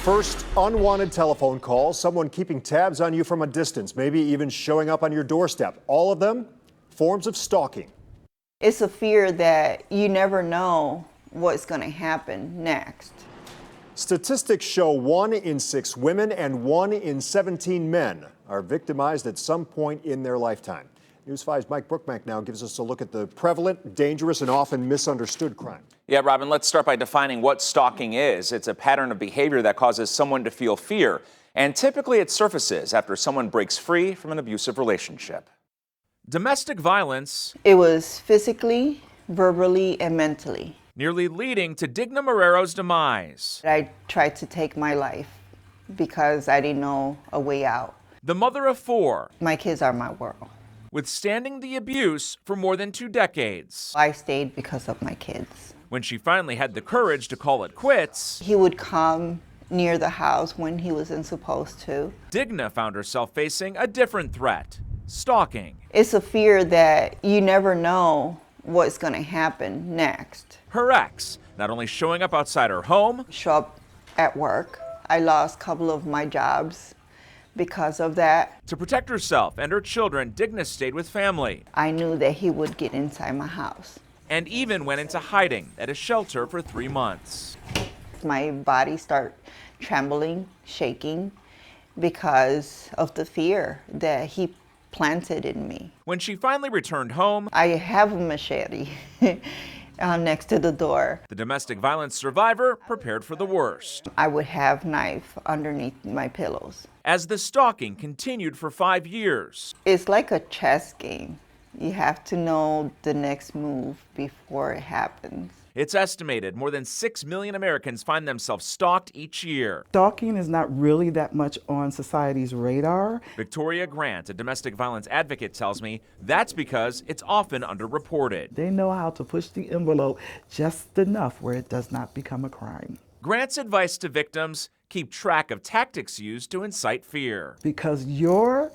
First, unwanted telephone calls, someone keeping tabs on you from a distance, maybe even showing up on your doorstep. All of them forms of stalking. It's a fear that you never know what's going to happen next. Statistics show 1 in 6 women and 1 in 17 men are victimized at some point in their lifetime. News 5's Mike Brookbank now gives us a look at the prevalent, dangerous, and often misunderstood crime. Yeah, Robin, let's start by defining what stalking is. It's a pattern of behavior that causes someone to feel fear, and typically it surfaces after someone breaks free from an abusive relationship. Domestic violence. It was physically, verbally, and mentally. Nearly leading to Digna Marrero's demise. I tried to take my life because I didn't know a way out. The mother of 4. My kids are my world. Withstanding the abuse for more than 2 decades. I stayed because of my kids. When she finally had the courage to call it quits, He would come near the house when he wasn't supposed to. Digna found herself facing a different threat: stalking. It's a fear that you never know what's going to happen next. Her ex not only showing up outside her home, Show up at work. I lost a couple of my jobs because of that. to protect herself and her children, Digna stayed with family I knew that he would get inside my house. and even went into hiding at a shelter for 3 months. My body started trembling, shaking because of the fear that he planted in me. When she finally returned home, I have a machete next to the door. the domestic violence survivor prepared for the worst. I would have knife underneath my pillows. As the stalking continued for 5 years, It's like a chess game. You have to know the next move before it happens. it's estimated more than 6 million Americans find themselves stalked each year. Stalking is not really that much on society's radar. Victoria Grant, a domestic violence advocate, tells me that's because it's often underreported. They know how to push the envelope just enough where it does not become a crime. Grant's advice to victims: keep track of tactics used to incite fear. Because your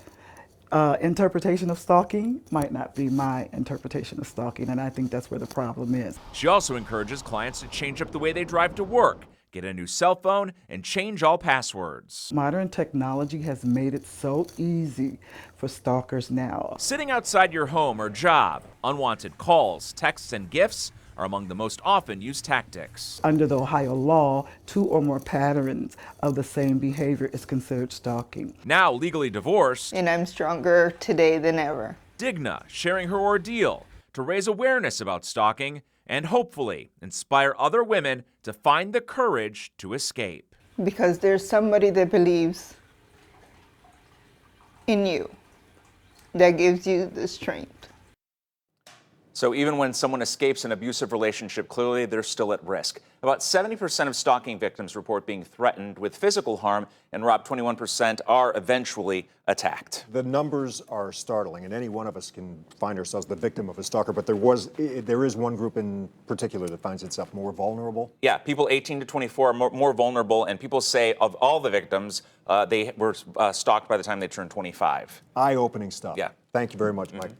interpretation of stalking might not be my interpretation of stalking, and I think that's where the problem is. She also encourages clients to change up the way they drive to work, get a new cell phone, and change all passwords. Modern technology has made it so easy for stalkers now. Sitting outside your home or job, unwanted calls, texts, and gifts are among the most often used tactics. Under the Ohio law, 2 or more patterns of the same behavior is considered stalking. Now legally divorced, And I'm stronger today than ever. Digna sharing her ordeal to raise awareness about stalking and hopefully inspire other women to find the courage to escape. Because there's somebody that believes in you, that gives you the strength. So even when someone escapes an abusive relationship, clearly they're still at risk. About 70% of stalking victims report being threatened with physical harm, and Rob, 21% are eventually attacked. The numbers are startling, and any one of us can find ourselves the victim of a stalker, but there is one group in particular that finds itself more vulnerable. Yeah, people 18 to 24 are more vulnerable, and people say of all the victims, they were stalked by the time they turned 25. Eye-opening stuff. Yeah. Thank you very much, Mike.